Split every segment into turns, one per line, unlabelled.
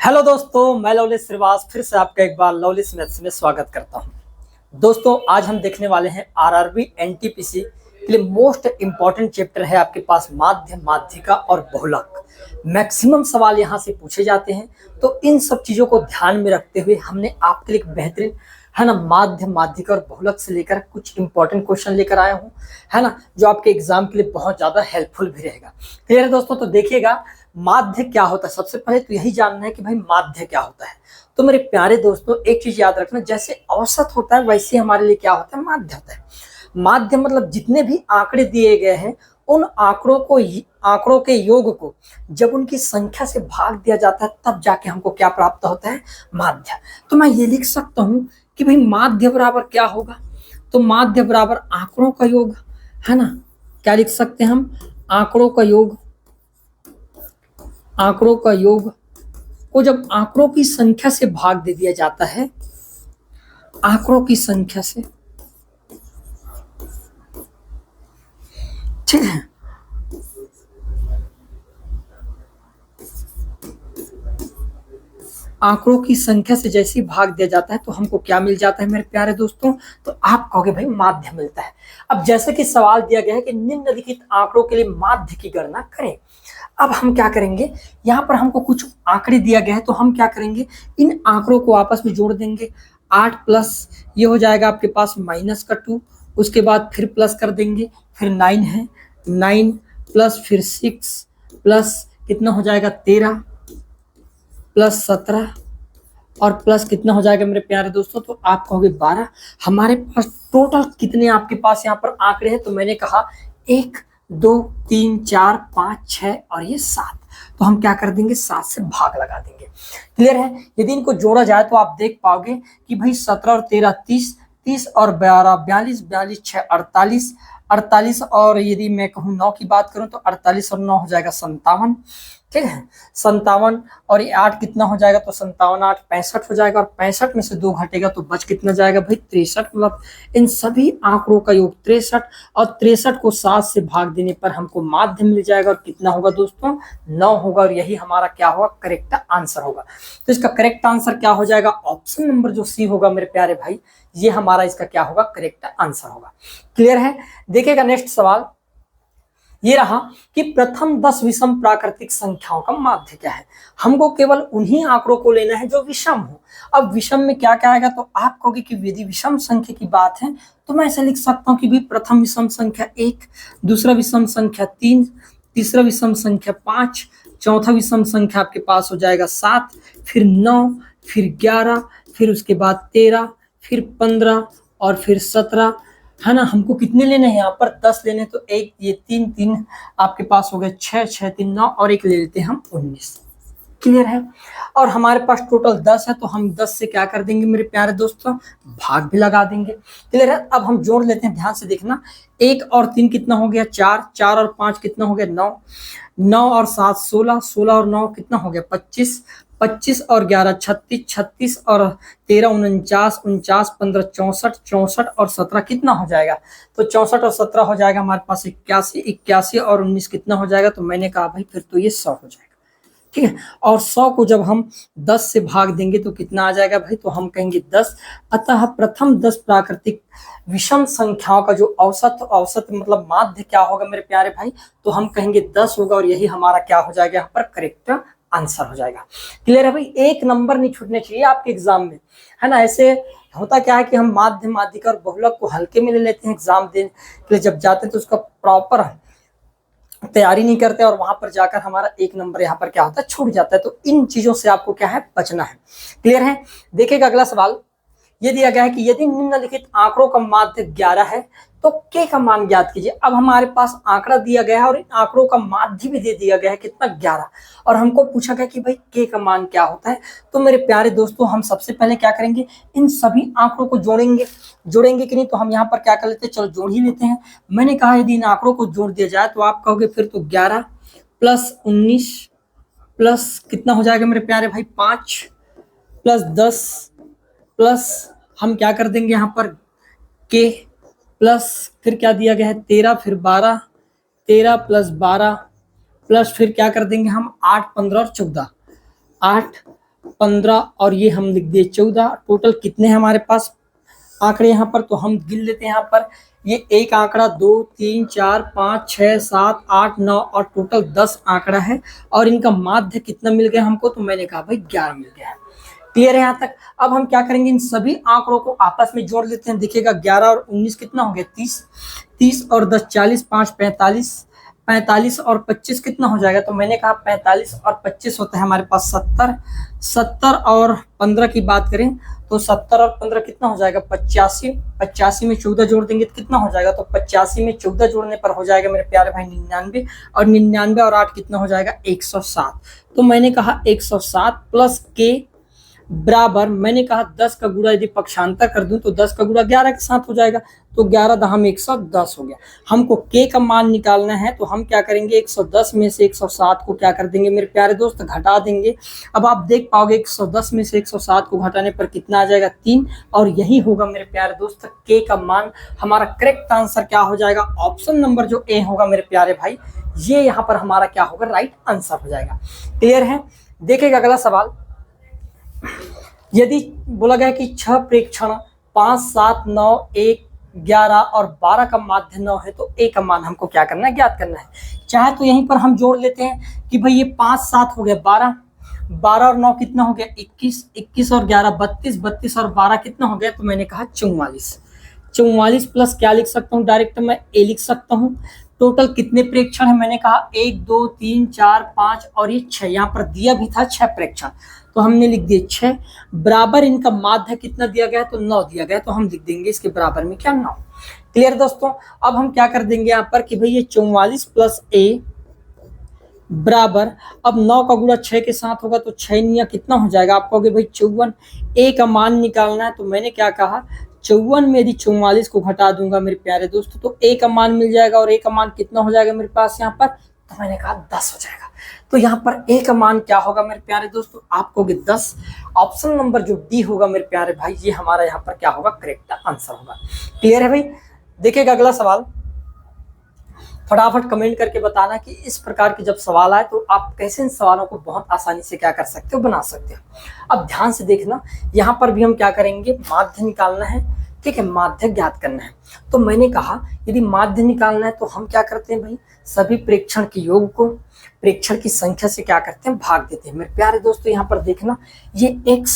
Hello दोस्तों, मैं lovely Shrivas फिर से आपका एक बार लवली मैथ्स में स्वागत करता हूं। दोस्तों, आज हम देखने वाले हैं आरआरबी एनटीपीसी के लिए मोस्ट इंपॉर्टेंट चैप्टर है आपके पास माध्य, माध्यिका और बहुलक। मैक्सिमम सवाल यहां से पूछे जाते हैं, तो इन सब चीजों को ध्यान में रखते हुए हमने आपके लिए एक बेहतरीन है ना माध्य, माध्यिका और बहुलक से लेकर कुछ इंपॉर्टेंट क्वेश्चन लेकर आया हूं, है ना, जो आपके एग्जाम के लिए बहुत ज्यादा हेल्पफुल भी रहेगा। क्लियर है दोस्तों? तो देखिएगा माध्य क्या होता है। सबसे पहले तो यही जानना है कि भाई माध्य क्या होता है। तो मेरे प्यारे दोस्तों, एक चीज याद रखना, जैसे औसत होता है वैसे हमारे लिए क्या होता है, माध्य होता है। माध्य मतलब जितने भी आंकड़े दिए गए हैं उन आंकड़ों के योग को जब उनकी संख्या से भाग दिया जाता है तब जाके हमको क्या प्राप्त होता है, माध्य। तो मैं ये लिख सकता हूं कि भाई माध्य बराबर क्या होगा, तो माध्य बराबर आंकड़ों का योग, है ना। क्या लिख सकते हैं हम, आंकड़ों का योग। आंकड़ों का योग को जब आंकड़ों की संख्या से भाग दे दिया जाता है, आंकड़ों की संख्या से, ठीक है, आंकड़ों की संख्या से जैसे ही भाग दिया जाता है तो हमको क्या मिल जाता है मेरे प्यारे दोस्तों, तो आप कहोगे भाई माध्य मिलता है। अब जैसे कि सवाल दिया गया है कि निम्नलिखित आंकड़ों के लिए माध्य की गणना करें। अब हम क्या करेंगे, यहाँ पर हमको कुछ आंकड़े दिया गया है तो हम क्या करेंगे, इन आंकड़ों को आपस में जोड़ देंगे। 8 प्लस ये हो जाएगा आपके पास माइनस का 2, उसके बाद फिर प्लस कर देंगे, फिर 9 है, 9 प्लस फिर 6 प्लस कितना हो जाएगा 13 प्लस 17 और प्लस कितना हो जाएगा मेरे प्यारे दोस्तों, तो आप कहोगे 12। हमारे पास टोटल कितने आपके पास यहाँ पर आंकड़े हैं, तो मैंने कहा 1 2 3 4 5 6 और ये 7। तो हम क्या कर देंगे, 7 से भाग लगा देंगे। क्लियर है? यदि इनको जोड़ा जाए तो आप देख पाओगे कि भाई 17 और 13 30, 30 और 12 42, 42 6 48, 48 और यदि मैं कहूँ 9 की बात करूं तो 48 और 9 हो जाएगा 57। ठीक है, 57 और ये 8 कितना हो जाएगा, तो 57 8 65 हो जाएगा, और 65 में से 2 घटेगा तो बच कितना जाएगा भाई 63। मतलब इन सभी आंकड़ों का योग 63 और 63 को 7 से भाग देने पर हमको माध्य मिल जाएगा, और कितना होगा दोस्तों, 9 होगा, और यही हमारा क्या होगा, करेक्ट आंसर होगा। तो इसका करेक्ट आंसर क्या हो जाएगा, ऑप्शन नंबर जो सी होगा मेरे प्यारे भाई, ये हमारा इसका क्या होगा, करेक्ट आंसर होगा। क्लियर है? देखिएगा नेक्स्ट सवाल ये रहा कि प्रथम 10 विषम प्राकृतिक संख्याओं का माध्य क्या है। हमको केवल उन्हीं आंकड़ों को लेना है जो विषम हो। अब विषम में क्या क्या आएगा, तो आप कहोगे कि यदि विषम संख्या की बात है तो मैं ऐसे लिख सकता हूँ कि भी प्रथम विषम संख्या 1, दूसरा विषम संख्या 3, तीसरा विषम संख्या 5, चौथा विषम संख्या आपके पास हो जाएगा 7, फिर 9, फिर 11, फिर उसके बाद 13, फिर 15 और फिर 17, है ना। हमको कितने लेने हैं, यहाँ पर 10 लेने, तो एक ये 3 3 आपके पास हो गए 6 6 3 9 और एक ले लेते हैं हम 19। क्लियर है? और हमारे पास टोटल 10 है तो हम 10 से क्या कर देंगे मेरे प्यारे दोस्तों, भाग भी लगा देंगे। क्लियर है? अब हम जोड़ लेते हैं, ध्यान से देखना। 1 और 3 कितना हो गया 4, 4 और 5 कितना हो गया 9, 9 और 7 16, 16 और 9 कितना हो गया 25, 25 और 11 36, 36 और 13 49, 49 15 64, 64 और 17 कितना हो जाएगा, तो 64 और 17 हो जाएगा हमारे पास 81, 81 और 19 कितना हो जाएगा, तो मैंने कहा भाई फिर तो ये 100 हो जाएगा। ठीक है, और 100 को जब हम 10 से भाग देंगे तो कितना आ जाएगा भाई, तो हम कहेंगे 10। अतः प्रथम 10 प्राकृतिक विषम संख्याओं का जो औसत मतलब माध्य क्या होगा मेरे प्यारे भाई, तो हम कहेंगे 10 होगा, और यही हमारा क्या हो जाएगा यहाँ पर करेक्ट आंसर हो जाएगा। क्लियर है भाई? एक नंबर नहीं छूटने चाहिए आपके एग्जाम में, है ना। ऐसे होता क्या है कि हम माध्य, माध्यिका और बहुलक को हल्के में ले लेते हैं, एग्जाम देने के लिए जब जाते हैं तो उसका प्रॉपर तैयारी नहीं करते और वहां पर जाकर हमारा एक नंबर यहाँ पर क्या होता है, छूट जाता है। तो इन चीजों से आपको क्या है, बचना है। क्लियर है? देखिएगा अगला सवाल ये दिया गया है कि यदि निम्नलिखित आंकड़ों का माध्य 11 है तो के का मान ज्ञात कीजिए। अब हमारे पास आंकड़ा दिया गया है और इन आंकड़ों का माध्य भी दे दिया गया है कितना, 11, और हमको पूछा गया कि भाई के का मान क्या होता है। तो मेरे प्यारे दोस्तों, हम सबसे पहले क्या करेंगे, इन सभी आंकड़ों को जोड़ेंगे कि नहीं, तो हम यहाँ पर क्या कर लेते हैं, चलो जोड़ ही लेते हैं। मैंने कहा यदि इन आंकड़ों को जोड़ दिया जाए तो आप कहोगे फिर तो 11 प्लस 19 प्लस कितना हो जाएगा मेरे प्यारे भाई 5 प्लस 10 प्लस हम क्या कर देंगे यहाँ पर के प्लस फिर क्या दिया गया है 13, फिर 12, 13 प्लस 12 प्लस फिर क्या कर देंगे हम 8 15 और 14, 8 15 और ये हम लिख दिए 14। टोटल कितने हैं हमारे पास आंकड़े यहाँ पर, तो हम गिन लेते हैं यहाँ पर। ये एक आंकड़ा, 2 3 4 5 6 7 8 9 और टोटल 10 आंकड़ा है। और इनका माध्य कितना मिल गया हमको, तो मैंने कहा भाई 11 मिल गया है। क्लियर है यहाँ तक। अब हम क्या करेंगे, इन सभी आंकड़ों को आपस में जोड़ लेते हैं। देखिएगा 11 और 19 कितना हो गया, 30। 30 और 10 40, 5 45, 45 और 25 कितना हो जाएगा, तो मैंने कहा 45 और 25 होता है हमारे पास 70। 70 और 15 की बात करें तो 70 और 15 कितना हो जाएगा, 85। 85 में 14 जोड़ देंगे तो कितना हो जाएगा, तो 85 में 14 जोड़ने पर हो जाएगा मेरे प्यारे भाई 99। और 99 और 8 कितना हो जाएगा, 107। तो मैंने कहा 107 प्लस के बराबर, मैंने कहा 10 का गुणा यदि पक्षांतर कर दूं तो 10 का गुणा 11 के साथ हो जाएगा, तो 11 दहम 110 हो गया। हमको के का मान निकालना है, तो हम क्या करेंगे, 110 में से 107 को क्या कर देंगे मेरे प्यारे दोस्त, घटा देंगे। अब आप देख पाओगे 110 में से 107 को घटाने पर कितना आ जाएगा, 3। और यही होगा मेरे प्यारे दोस्त के का मान। हमारा करेक्ट आंसर क्या हो जाएगा, ऑप्शन नंबर जो ए होगा मेरे प्यारे भाई, ये यहाँ पर हमारा क्या होगा, राइट आंसर हो जाएगा। क्लियर है। देखिएगा अगला सवाल। यदि बोला गया कि 6 प्रेक्षण 5 7 9 1 11 और 12 का माध्य 9 है, तो ए का मान हमको क्या करना है, ज्ञात करना है। चाहे तो यहीं पर हम जोड़ लेते हैं कि भाई ये 5 7 हो गया 12, 12 और 9 कितना हो गया, 21, 21 और 11 32, 32 और 12 कितना हो गया, तो मैंने कहा 44। 44 प्लस क्या लिख सकता हूँ, डायरेक्ट मैं ए लिख सकता हूँ। टोटल कितने प्रेक्षण है, मैंने कहा 1 2 3 4 5 और ये 6, यहाँ पर दिया भी था 6 प्रेक्षण, तो हमने लिख दिए 6। बराबर इनका माध्य कितना दिया गया है, तो 9 दिया गया है, तो हम लिख देंगे इसके बराबर में क्या, 9। क्लियर दोस्तों। अब हम क्या कर देंगे यहाँ पर कि भाई ये 44 प्लस ए बराबर, अब 9 का गुणा 6 के साथ होगा तो 6 निया कितना हो जाएगा, आप कहोगे भाई 54। ए का मान निकालना है, तो मैंने क्या कहा, 54 में यदि 44 को घटा दूंगा मेरे प्यारे दोस्तों तो ए का मान मिल जाएगा। और ए का मान कितना हो जाएगा मेरे पास यहाँ पर, तो मैंने कहा 10 हो जाएगा। तो यहाँ पर ए का मान क्या होगा मेरे प्यारे दोस्तों, आप कहोगे 10। ऑप्शन नंबर जो डी होगा मेरे प्यारे भाई, ये हमारा यहाँ पर क्या होगा, करेक्ट आंसर होगा। क्लियर है भाई। देखिएगा अगला सवाल, फटाफट कमेंट करके बताना कि इस प्रकार के जब सवाल आए तो आप कैसे इन सवालों को बहुत आसानी से क्या कर सकते हो, बना सकते हो। अब ध्यान से देखना, यहाँ पर भी हम क्या करेंगे, माध्य निकालना है। ठीक है, माध्य ज्ञात करना है। तो मैंने कहा यदि माध्य निकालना है तो हम क्या करते हैं भाई, सभी प्रेक्षण के योग को प्रेक्षण की संख्या से क्या करते हैं, भाग देते हैं। मेरे प्यारे दोस्तों यहाँ पर देखना, ये x,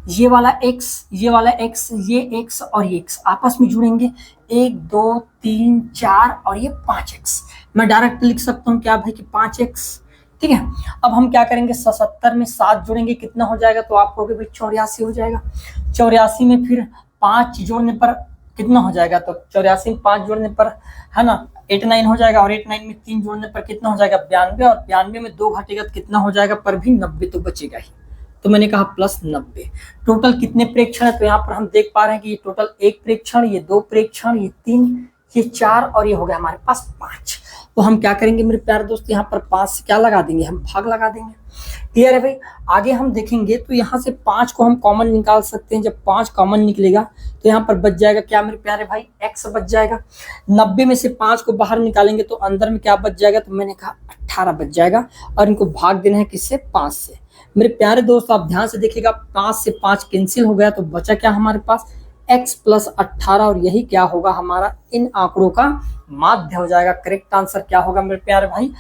ये वाला x, ये वाला x, ये x और ये x आपस में जुड़ेंगे, 1 2 3 4 और ये 5x। मैं डायरेक्ट लिख सकता हूँ क्या भाई कि 5x। ठीक है। अब हम क्या करेंगे, 77 में 7 जोड़ेंगे कितना हो जाएगा, तो आप कहोगे भाई 84 हो जाएगा। 84 में फिर 5 जोड़ने पर कितना हो जाएगा, तो 84 में 5 जोड़ने पर है ना 89 हो जाएगा। और 89 में 3 जोड़ने पर कितना हो जाएगा, 92। और 92 में 2 घटेगा तो कितना हो जाएगा, पर भी 90 तो बचेगा ही, तो मैंने कहा प्लस 90। टोटल कितने प्रेक्षण है, तो यहाँ पर हम देख पा रहे हैं कि ये टोटल 1 प्रेक्षण, ये 2 प्रेक्षण, ये 3, ये 4 और ये हो गया हमारे पास 5। तो हम क्या करेंगे मेरे प्यारे दोस्त, यहाँ पर 5 से क्या लगा देंगे, हम भाग लगा देंगे। क्लियर है भाई। आगे हम देखेंगे तो यहाँ से 5 को हम कॉमन निकाल सकते हैं। जब 5 कॉमन निकलेगा तो यहाँ पर बच जाएगा क्या मेरे प्यारे भाई, x बच जाएगा। 90 में से 5 को बाहर निकालेंगे तो अंदर में क्या बच जाएगा, तो मैंने कहा 18 बच जाएगा। और इनको भाग देना है किससे, 5 से। मेरे प्यारे दोस्त आप ध्यान से देखिएगा, 5 से 5 कैंसिल हो गया तो बचा क्या हमारे पास, x प्लस 18। और यही क्या होगा, हमारा इन आंकड़ों का माध्य हो जाएगा। करेक्ट आंसर क्या होगा मेरे प्यारे भाई,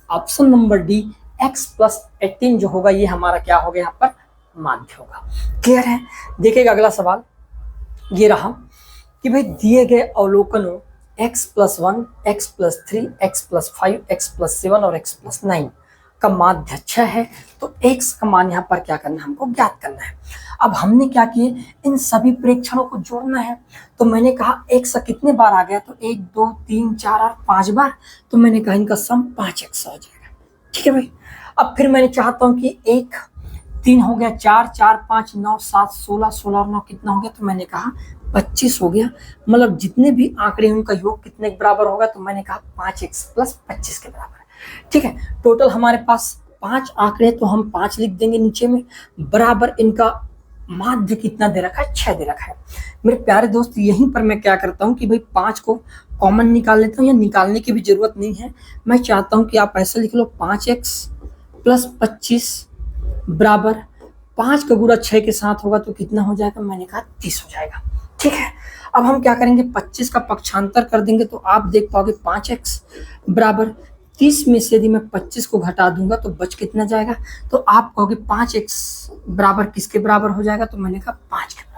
option number D, x plus 18 जो होगा ये हमारा क्या होगा, यहाँ पर माध्य होगा। क्लियर है। देखिएगा अगला सवाल ये रहा कि भाई दिए गए अवलोकनों x plus 1, x plus 3, x plus 5, x plus 7 और x प्लस 9 का माध्य 6 है, तो x का मान यहाँ पर क्या करना है, हमको ज्ञात करना है। अब हमने क्या किए, इन सभी प्रेक्षणों को जोड़ना है। तो मैंने कहा x कितने बार आ गया, तो 1 2 3 4 और 5 बार, तो मैंने कहा इनका सम 5x हो जाएगा। ठीक है भाई। अब फिर मैंने चाहता हूँ कि 1 3 हो गया, 4 4 5 9 7 16, 16 और 9 कितना हो गया, तो मैंने कहा 25 हो गया। मतलब जितने भी आंकड़े उनका योग कितने के बराबर होगा, तो मैंने कहा 5x प्लस 25 के बराबर। ठीक है। टोटल हमारे पास 5 आंकड़े, तो हम 5 लिख देंगे नीचे में, बराबर इनका माध्य कितना दे रखा है, 6 दे रखा है। मेरे प्यारे दोस्त यहीं पर मैं क्या करता हूँ कि भाई 5 को कॉमन निकाल लेता हूँ, या निकालने की भी जरूरत नहीं है। मैं चाहता हूँ कि आप ऐसा लिख लो, 5x प्लस 25 बराबर 5 का गुणा 6 के साथ होगा तो कितना हो जाएगा, मैंने कहा 30 हो जाएगा। ठीक है, अब हम क्या करेंगे, 25 का पक्षांतर कर देंगे तो आप देख पाओगे 5x बराबर 30 में से यदि मैं 25 को घटा दूंगा तो बच कितना जाएगा, तो आप कहोगे 5x बराबर किसके बराबर हो जाएगा, तो मैंने कहा 5 के बराबर।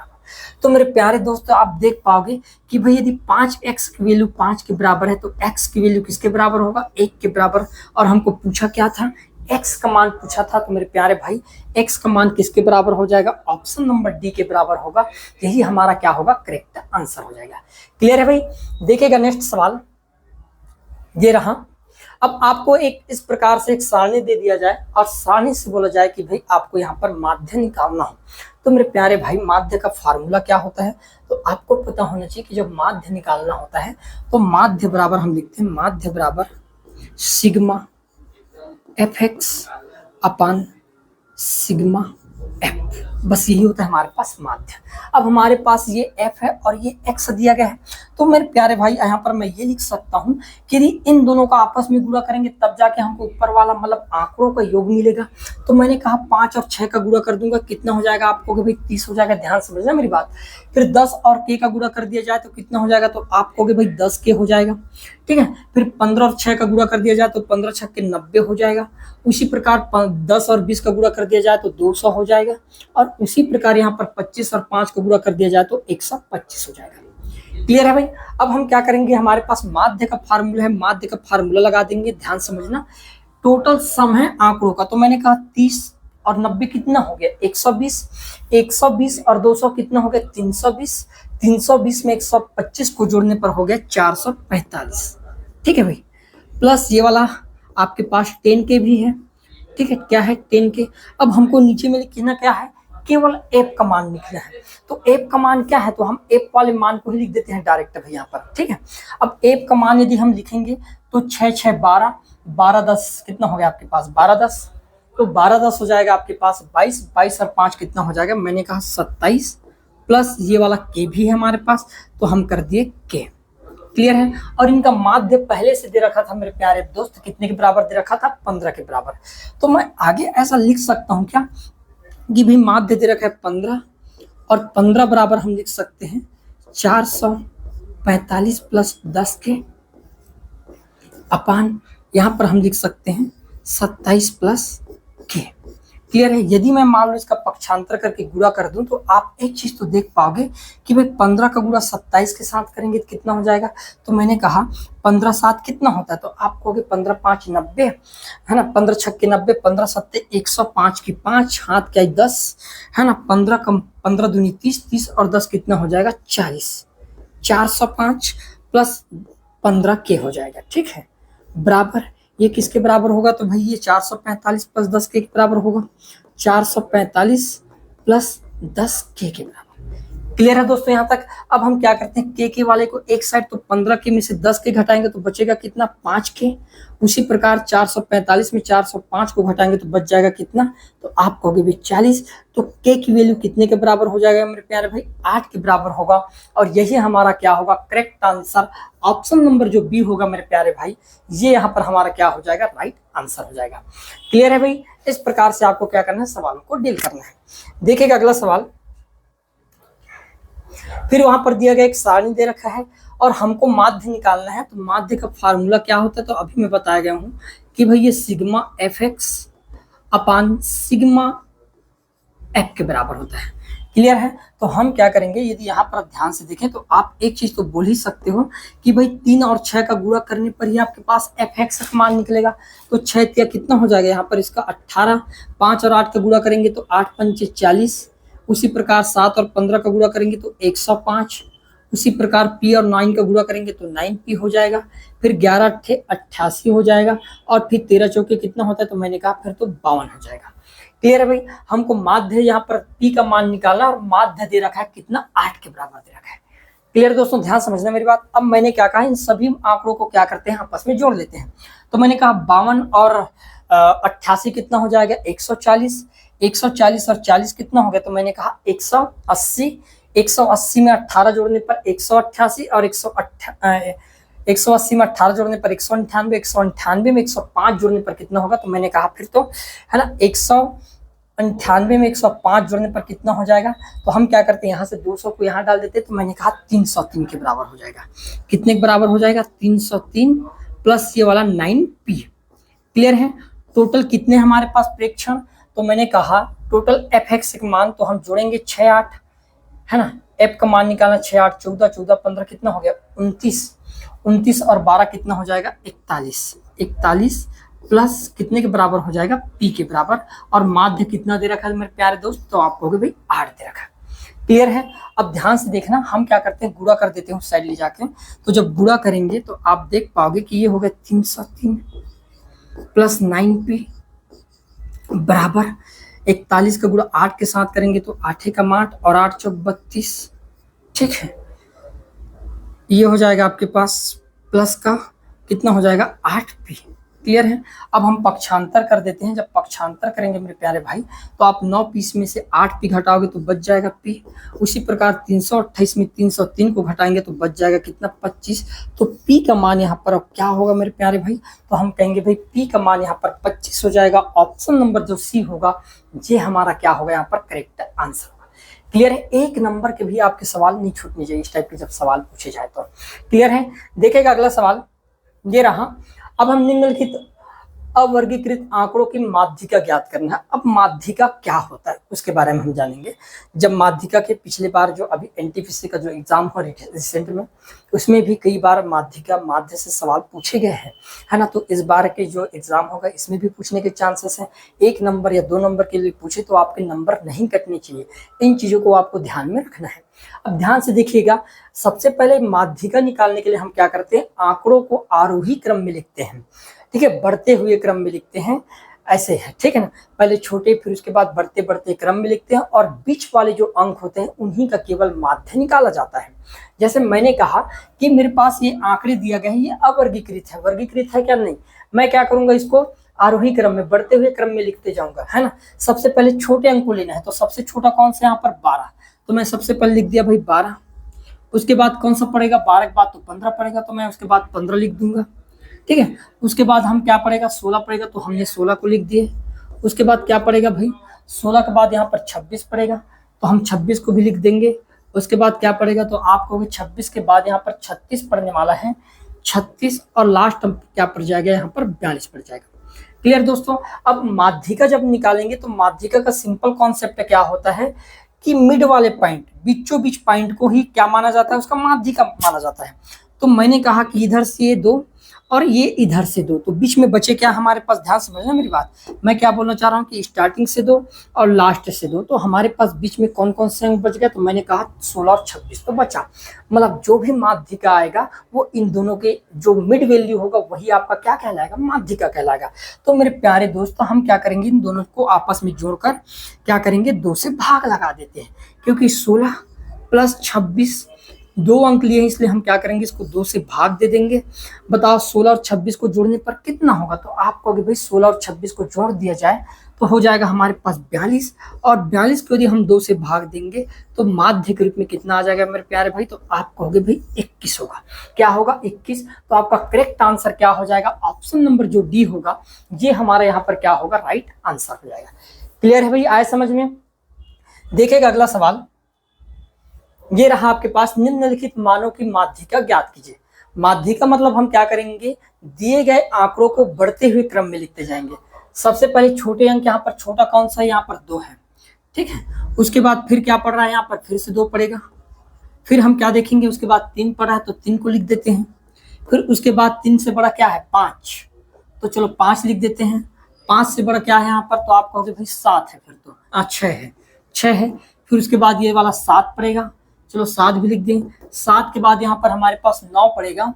तो मेरे प्यारे दोस्तों आप देख पाओगे कि भाई यदि 5x की वैल्यू 5 के बराबर है तो x की वैल्यू किसके बराबर होगा, 1 के बराबर। और हमको पूछा क्या था, x का मान पूछा था, तो मेरे प्यारे भाई x का मान किसके बराबर हो जाएगा, ऑप्शन नंबर डी के बराबर होगा। यही हमारा क्या होगा, करेक्ट आंसर हो जाएगा। क्लियर है भाई। देखिएगा नेक्स्ट सवाल ये रहा। अब आपको एक इस प्रकार से एक सारणी दे दिया जाए और सारणी से बोला जाए कि भाई आपको यहाँ पर माध्य निकालना हो, तो मेरे प्यारे भाई माध्य का फार्मूला क्या होता है, तो आपको पता होना चाहिए कि जब माध्य निकालना होता है तो माध्य बराबर हम लिखते हैं, माध्य बराबर सिग्मा fx अपान सिग्मा f, बस यही होता है हमारे पास माध्य। अब हमारे पास ये f है और ये x दिया गया है, तो मेरे प्यारे भाई यहाँ पर मैं ये लिख सकता हूँ कि यदि इन दोनों का आपस में गुणा करेंगे तब जाके हमको ऊपर वाला मतलब आंकड़ों का योग मिलेगा। तो मैंने कहा 5 और 6 का गुणा कर दूंगा, कितना हो जाएगा आपको कि भाई 30 हो जाएगा, ध्यान समझना मेरी बात। फिर 10 और k का गुणा कर दिया जाए तो कितना हो जाएगा, तो आप कहोगे भाई 10 k हो जाएगा। ठीक है, फिर 15 और 6 का गुणा कर दिया जाए तो 15 6 के 90 हो जाएगा। उसी प्रकार 10 और 20 का गुणा कर दिया जाए तो 200 हो जाएगा। और उसी प्रकार यहाँ पर 25 और 5 का गुणा कर दिया जाए तो 125 हो जाएगा। क्लियर है भाई। अब हम क्या करेंगे, हमारे पास माध्य का फार्मूला है, माध्य का फार्मूला लगा देंगे। ध्यान समझना, टोटल सम है आंकड़ों का, तो मैंने कहा 30 और 90 कितना हो गया, 120, 120 और 200 कितना हो गया, 320, 320 में 125 को जोड़ने पर हो गया 445। ठीक है भाई, प्लस ये वाला आपके पास 10 के भी है। ठीक है, क्या है 10 के। अब हमको नीचे में लिखना क्या है, केवल एफ का मान लिखना है। तो एफ का मान क्या है, तो हम एफ वाले मान को ही लिख देते हैं डायरेक्ट भाई यहाँ पर। ठीक है, अब एफ का मान यदि हम लिखेंगे तो 6 6 12, 12 10 कितना हो गया आपके पास, 12 10, तो 12 10 हो जाएगा आपके पास 22, 22 और 5 कितना हो जाएगा, मैंने कहा 27, प्लस ये वाला के भी है हमारे पास, तो हम कर दिए के। क्लियर है। और इनका माध्य पहले से दे रखा था मेरे प्यारे दोस्त, कितने के बराबर दे रखा था, 15 के बराबर। तो मैं आगे ऐसा लिख सकता हूँ क्या कि भाई माध्य दे रखा है 15 और 15 बराबर हम लिख सकते हैं 445 प्लस 10 के अपान यहाँ पर हम लिख सकते हैं 27 प्लस के। क्लियर है। यदि मैं मान लो इसका पक्षांतर करके गुणा कर दूं तो आप एक चीज तो देख पाओगे कि भाई 15 का गुणा 27 के साथ करेंगे तो कितना हो जाएगा, तो मैंने कहा 15 7 कितना होता है, तो आप कहोगे 15 5 90 है ना, 15 6 90, 15 7 105 की 5 हाथ क्या 10 है ना, 15 कम 15 दूनी 30, 30 और 10 कितना हो जाएगा 40, 405 प्लस 15 के हो जाएगा। ठीक है, बराबर ये किसके बराबर होगा, तो भाई ये 445 प्लस 10 के बराबर होगा, 445 प्लस 10 के बराबर। क्लियर है दोस्तों यहाँ तक। अब हम क्या करते हैं, के वाले को एक साइड, तो 15 के में से 10 के घटाएंगे तो बचेगा कितना 5 के। उसी प्रकार 445 में 405 को घटाएंगे तो बच जाएगा कितना, तो आप कहोगे भाई 40। तो के की वैल्यू कितने के बराबर हो जाएगा मेरे प्यारे भाई, 8 के बराबर होगा। और यही हमारा क्या होगा, करेक्ट आंसर। ऑप्शन नंबर जो बी होगा मेरे प्यारे भाई, ये यहाँ पर हमारा क्या हो जाएगा, राइट आंसर हो जाएगा। क्लियर है भाई। इस प्रकार से आपको क्या करना है, सवालों को डील करना है। देखिएगा अगला सवाल, फिर वहां पर दिया गया एक सारणी दे रखा है और हमको माध्य निकालना है। तो माध्य का फार्मूला क्या होता है, तो अभी मैं बताया गया हूं कि भाई ये सिग्मा एफ एक्स अपान सिग्मा एफ के बराबर होता है। क्लियर है। तो हम क्या करेंगे, यदि यहाँ पर ध्यान से देखें तो आप एक चीज तो बोल ही सकते हो कि भाई 3 और 6 का गुणा करने पर ही आपके पास एफ एक्स का मान निकलेगा। तो 6 कितना हो जाएगा यहाँ पर इसका 18, 5 और 8 का गुणा करेंगे तो 8 पंचे 40। उसी प्रकार 7 और 15 का गुणा करेंगे तो 105। उसी प्रकार पी और 9 का गुणा करेंगे तो 9p हो जाएगा। फिर 11 अट्ठे 88 हो जाएगा। और फिर 13 चौके कितना होता है, तो मैंने कहा फिर तो 52 हो जाएगा। क्लियर है भाई। हमको माध्य यहाँ पर p का मान निकालना और माध्य दे रखा है कितना, 8 के बराबर दे रखा है। क्लियर दोस्तों, ध्यान समझना मेरी बात। अब मैंने क्या कहा, इन सभी आंकड़ों को क्या करते हैं, आपस में जोड़ लेते हैं। तो मैंने कहा 52 और 88 कितना हो जाएगा, 140। 140 और 40 कितना हो गया, तो मैंने कहा 180। 180 में 18 जोड़ने पर 188 और 180 में 18 जोड़ने पर 198, 198 में 105 जोड़ने पर कितना होगा, तो मैंने कहा फिर तो है ना 98 में 105 जोड़ने पर कितना हो जाएगा? तो हम क्या करते हैं, यहाँ से 200 को यहाँ डाल देते हैं, तो मैंने कहा 303 के बराबर हो जाएगा। कितने के बराबर हो जाएगा? 303 प्लस ये वाला 9p। क्लियर है? टोटल कितने हमारे पास प्रेक्षण? तो मैंने कहा टोटल fx का मान तो हम जोड़ेंगे 6 8, है ना। f का मान निकालना 6 8 14 14 15 कितना हो गया? 29। 29 और 12 कितना हो जाएगा? 41। 41 प्लस कितने के बराबर हो जाएगा? p के बराबर। और माध्य कितना दे रखा है मेरे प्यारे दोस्त? तो आप कहोगे भाई 8 दे रखा है। क्लियर है? अब ध्यान से देखना, हम क्या करते हैं, गुणा कर देते हैं उस साइड ले जाके। तो जब गुणा करेंगे तो आप देख पाओगे कि ये हो गया 303 प्लस 9p बराबर 41 का गुणा 8 के साथ करेंगे तो 8 का 8 और 8 चौक 32। ठीक है, ये हो जाएगा आपके पास प्लस का कितना हो जाएगा? 8p। क्लियर है? अब हम पक्षांतर कर देते हैं। जब पक्षांतर करेंगे मेरे प्यारे भाई तो आप 9p में से 8p घटाओगे तो बच जाएगा p। उसी प्रकार 328 में 303 को घटाएंगे तो बच जाएगा कितना? 25। तो p का मान यहाँ पर अब क्या होगा मेरे प्यारे भाई? तो हम कहेंगे भाई p का मान यहाँ पर 25 हो जाएगा। ऑप्शन नंबर जो सी होगा ये हमारा क्या होगा यहाँ पर? करेक्ट आंसर होगा। क्लियर है? एक नंबर के भी आपके सवाल नहीं छूटने चाहिए इस टाइप के जब सवाल पूछे जाए तो। क्लियर है? देखेगा अगला सवाल ये रहा। अब हम निम्नलिखित अवर्गीकृत आंकड़ों की माध्यिका ज्ञात करना है। अब माध्यिका क्या होता है उसके बारे में हम जानेंगे। जब माध्यिका के पिछले बार जो अभी एनटीपीसी का जो एग्जाम हुआ रिसेंट में, उसमें भी कई बार माध्यिका माध्य से सवाल पूछे गए हैं, है ना। तो इस बार के जो एग्जाम होगा इसमें भी पूछने के चांसेस हैं। 1 नंबर या 2 नंबर के लिए पूछे तो आपके नंबर नहीं कटने चाहिए। इन चीजों को आपको ध्यान में रखना है। अब ध्यान से देखिएगा, सबसे पहले माध्यिका निकालने के लिए हम क्या करते हैं? आंकड़ों को आरोही क्रम में लिखते हैं। ठीक है, बढ़ते हुए क्रम में लिखते हैं, ऐसे है। ठीक है ना, पहले छोटे फिर उसके बाद बढ़ते बढ़ते क्रम में लिखते हैं और बीच वाले जो अंक होते हैं उन्हीं का केवल माध्य निकाला जाता है। जैसे मैंने कहा कि मेरे पास ये आंकड़े दिया गया है, ये अवर्गीकृत है। वर्गीकृत है क्या? नहीं। मैं क्या करूंगा, इसको आरोही क्रम में बढ़ते हुए क्रम में लिखते जाऊंगा, है ना। सबसे पहले छोटे अंक को लेना है, तो सबसे छोटा कौन सा? यहाँ पर 12। तो मैं सबसे पहले लिख दिया भाई 12। उसके बाद कौन सा पड़ेगा? 12 के बाद तो 15 पड़ेगा, तो मैं उसके बाद 15 लिख दूंगा। ठीक है, उसके बाद हम क्या पड़ेगा? 16 पड़ेगा, तो हमने 16 को लिख दिए। उसके बाद क्या पड़ेगा भाई? 16 के बाद यहाँ पर 26 पड़ेगा, तो हम 26 को भी लिख देंगे। उसके बाद क्या पड़ेगा? तो आप कहोगे 26 के बाद यहाँ पर 36 पड़ने वाला है, 36 और लास्ट क्या पड़ जाएगा? यहाँ पर 42 पड़ जाएगा। क्लियर दोस्तों? अब माध्यिका जब निकालेंगे तो माध्यिका का सिंपल कॉन्सेप्ट क्या होता है कि मिड वाले पॉइंट, बीचों बीच पॉइंट को ही क्या माना जाता है? उसका माध्यिका माना जाता है। तो मैंने कहा कि इधर से ये 2 और ये इधर से 2, तो बीच में बचे क्या हमारे पास? ध्यान समझना मेरी बात। मैं क्या बोलना चाह रहा हूँ कि स्टार्टिंग से 2 और लास्ट से 2, तो हमारे पास बीच में कौन कौन से अंक बच गया? तो मैंने कहा 16 और 26 तो बचा। मतलब जो भी माध्यिका आएगा वो इन दोनों के जो मिड वैल्यू होगा वही आपका क्या कहलाएगा? माध्यिका कहलाएगा। तो मेरे प्यारे दोस्तों, हम क्या करेंगे? इन दोनों को आपस में जोड़कर क्या करेंगे? 2 से भाग लगा देते हैं, क्योंकि 16 प्लस 26 2 अंक लिए हैं, इसलिए हम क्या करेंगे? इसको 2 से भाग दे देंगे। बताओ 16 और 26 को जोड़ने पर कितना होगा? तो आप कहोगे भाई 16 और 26 को जोड़ दिया जाए तो हो जाएगा हमारे पास 42, और 42 को यदि हम 2 से भाग देंगे तो माध्य के रूप में कितना आ जाएगा मेरे प्यारे भाई? तो आप कहोगे भाई 21 होगा। क्या होगा? 21। तो आपका करेक्ट आंसर क्या हो जाएगा? ऑप्शन नंबर जो डी होगा ये हमारा यहाँ पर क्या होगा? राइट आंसर हो जाएगा। क्लियर है भाई? आए समझ में? देखिएगा अगला सवाल ये रहा आपके पास। निम्नलिखित मानों की माध्यिका ज्ञात कीजिए। माध्यिका मतलब हम क्या करेंगे? दिए गए आंकड़ों को बढ़ते हुए क्रम में लिखते जाएंगे। सबसे पहले छोटे अंक, यहाँ पर छोटा कौन सा है? यहाँ पर 2 है। ठीक है, उसके बाद फिर क्या पड़ रहा है? यहाँ पर फिर से 2 पड़ेगा। फिर हम क्या देखेंगे? उसके बाद 3 पड़ा है तो 3 को लिख देते हैं। फिर उसके बाद 3 से बड़ा क्या है? 5, तो चलो 5 लिख देते हैं। 5 से बड़ा क्या है यहाँ पर? तो आप कहोगे भाई 7 है। फिर तो 6 है। फिर उसके बाद ये वाला 7 पड़ेगा, चलो 7 भी लिख दें। 7 के बाद यहाँ पर हमारे पास 9 पड़ेगा,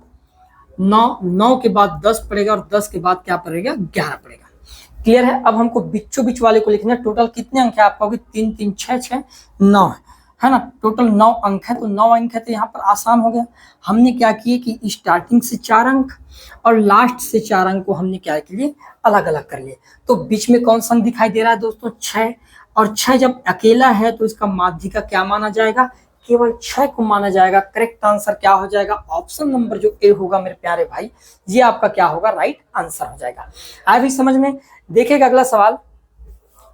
9 के बाद 10 पड़ेगा, और 10 के बाद क्या पड़ेगा? 11 पड़ेगा। क्लियर है? अब हमको बीचों बीच वाले को लिखना है। टोटल कितने अंक है? आप कहोगे 3 3 6 6 9 है ना। टोटल 9 अंक है, तो 9 अंक है तो यहाँ पर आसान हो गया। हमने क्या किए कि स्टार्टिंग से 4 अंक और लास्ट से 4 अंक को हमने क्या किए? अलग अलग कर लिए। तो बीच में कौन सा अंक दिखाई दे रहा है दोस्तों? 6। और 6 जब अकेला है तो इसका माध्यिका क्या माना जाएगा? केवल 6 को माना जाएगा। करेक्ट आंसर क्या हो जाएगा? ऑप्शन नंबर जो ए होगा मेरे प्यारे भाई ये आपका क्या होगा? राइट आंसर हो जाएगा। आए भी समझ में? देखिएगा अगला सवाल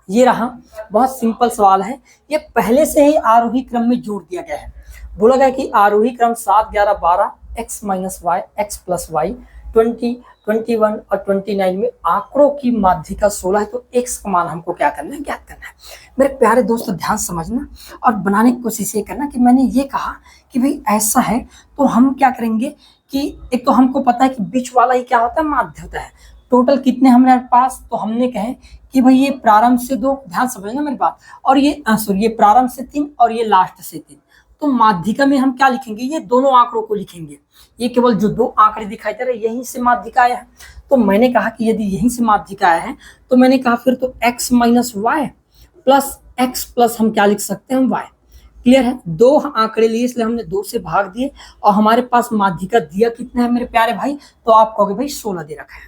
ये रहा, बहुत सिंपल सवाल है, ये पहले से ही आरोही क्रम में जोड़ दिया गया है। बोला गया कि आरोही क्रम 7, 11, 12, x minus y, x plus y, 20, 21 और 29 में आंकड़ों की माध्यिका 16 है, तो x का मान हमको क्या करना है, ज्ञात करना है। मेरे प्यारे दोस्तों ध्यान समझना और बनाने की कोशिश ये करना कि मैंने ये कहा कि भाई ऐसा है तो हम क्या करेंगे कि एक तो हमको पता है कि बीच वाला ही क्या होता है, माध्य होता है। टोटल कितने हमारे पास, तो हमने कहे कि भाई ये प्रारंभ से 2, ध्यान समझना मेरी बात, और ये सॉरी, ये प्रारंभ से 3 और ये लास्ट से 3, तो माध्यिका में हम क्या लिखेंगे, ये दोनों आंकड़ों को लिखेंगे। ये केवल जो 2 आंकड़े दिखाई दे रहे हैं यहीं से माध्यिका आया है, तो मैंने कहा कि यदि यहीं से माध्यिका आया है तो मैंने कहा फिर तो x minus y plus x plus हम क्या लिख सकते हैं, y। क्लियर है, 2 आंकड़े लिए इसलिए हमने 2 से भाग दिए और हमारे पास माध्यिका दिया कितना है मेरे प्यारे भाई, तो आप कहोगे भाई 16 दे रखा है।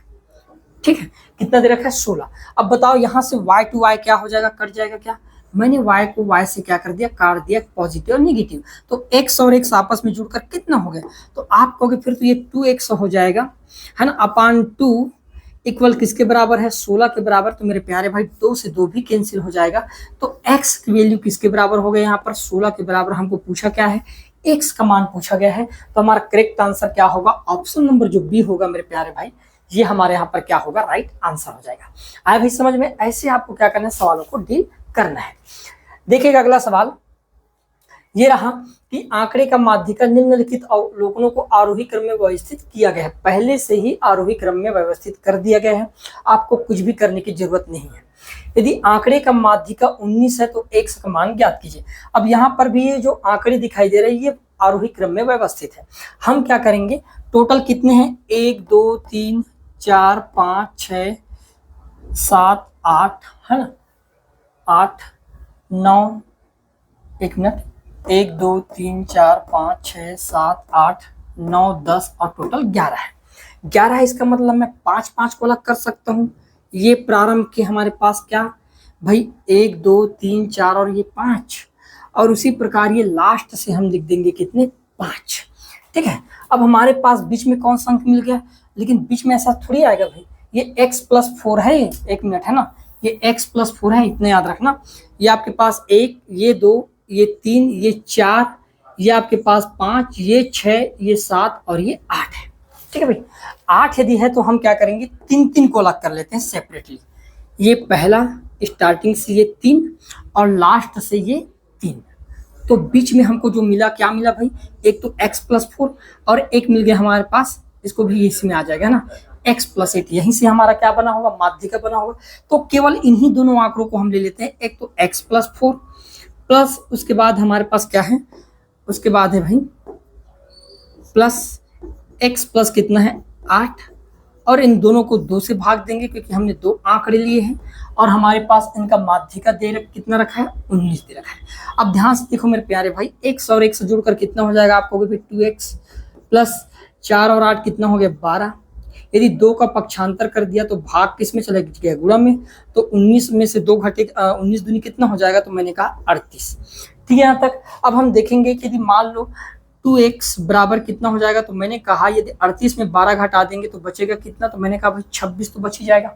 ठीक है, कितना दे रखा है, 16। अब बताओ यहाँ से y टू y क्या हो जाएगा, कट जाएगा क्या, मैंने y को y से क्या कर दिया, काट दिया, पॉजिटिव और निगेटिव, तो x और x आपस में जुड़कर कितना हो गया, तो आप कहोगे फिर तो ये 2x हो जाएगा, है ना, अपान 2 इक्वल किसके बराबर है, 16 के बराबर। तो मेरे प्यारे भाई 2 से 2 भी कैंसिल हो जाएगा, तो x की वैल्यू किसके बराबर हो गया, यहाँ पर 16 के बराबर। हमको पूछा क्या है, x का मान पूछा गया है, तो हमारा करेक्ट आंसर क्या होगा, ऑप्शन नंबर जो बी होगा मेरे प्यारे भाई, ये हमारे यहाँ पर क्या होगा, राइट आंसर हो जाएगा। आया भाई समझ में, ऐसे आपको क्या करना है, सवालों को डील करना है। देखिएगा अगला सवाल, ये रहा कि आंकड़े का माध्यिका निम्नलिखित अवलोकनों को आरोही क्रम में व्यवस्थित किया गया है। पहले से ही आरोही क्रम में व्यवस्थित कर दिया गया है, आपको कुछ भी करने की जरूरत नहीं है। यदि आंकड़े का माध्यिका 19 है तो x का मान ज्ञात कीजिए। अब यहाँ पर भी ये जो आंकड़े दिखाई दे रहे हैं ये आरोही क्रम में व्यवस्थित है। हम क्या करेंगे, टोटल कितने हैं, 1 2 3 4 5 6 7 8, है ना, 8 9, एक मिनट, 1 2 3 4 5 6 7 8 9 10 और टोटल 11 है। 11 है, इसका मतलब मैं 5 5 को अलग कर सकता हूँ। ये प्रारंभ के हमारे पास क्या भाई, 1 2 3 4 और ये 5, और उसी प्रकार ये लास्ट से हम लिख देंगे कितने, 5। ठीक है, अब हमारे पास बीच में कौन सा अंक मिल गया, लेकिन बीच में ऐसा थोड़ी आएगा भाई, ये x प्लस 4 है, एक मिनट, है ना, ये x प्लस 4 है, इतना याद रखना। ये आपके पास 1, ये 2, ये 3, ये 4, ये आपके पास 5, ये 6, ये 7 और ये 8 है। ठीक है भाई, 8 यदि है तो हम क्या करेंगे, 3 3 को अलग कर लेते हैं सेपरेटली। ये पहला स्टार्टिंग से ये 3 और लास्ट से ये 3, तो बीच में हमको जो मिला, क्या मिला भाई, एक तो x प्लस 4 और एक मिल गया हमारे पास, इसको भी इसमें आ जाएगा ना, x प्लस 8, यहीं से हमारा क्या बना होगा, माध्यिका बना होगा। तो केवल इन्हीं दोनों आंकड़ों को हम ले लेते हैं, एक तो x प्लस 4 प्लस उसके बाद हमारे पास क्या है, उसके बाद है भाई प्लस x प्लस कितना है, 8, और इन दोनों को 2 से भाग देंगे क्योंकि हमने 2 आंकड़े लिए हैं, और हमारे पास इनका माध्यिका कितना रखा है, 19 दे रखा है। अब ध्यान से देखो मेरे प्यारे भाई, x और x जुड़कर कितना हो जाएगा, आपको भी 2x प्लस 4 और 8 कितना हो गया, 12। यदि 2 का पक्षांतर कर दिया तो भाग किस में चला गया, गुणा में, तो 19 में से 2 घटे 19 दूनी कितना हो जाएगा, तो मैंने कहा 38। ठीक है, यहाँ तक। अब हम देखेंगे कि यदि मान लो 2x बराबर कितना हो जाएगा, तो मैंने कहा यदि 38 में 12 घटा देंगे तो बचेगा कितना, तो मैंने कहा भाई 26 तो बच ही जाएगा।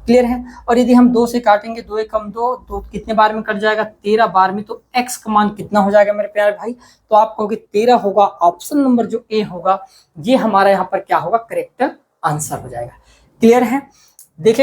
क्लियर है, और यदि हम 2 से काटेंगे, 2 एक कम 2, तो कितने बार में कट जाएगा, 13 बार में, तो x का मान कितना हो जाएगा मेरे प्यारे भाई, तो आप कहोगे 13 होगा, ऑप्शन नंबर जो ए होगा ये हमारा यहाँ पर क्या होगा, करेक्ट आंसर हो जाएगा। क्लियर है, देखिए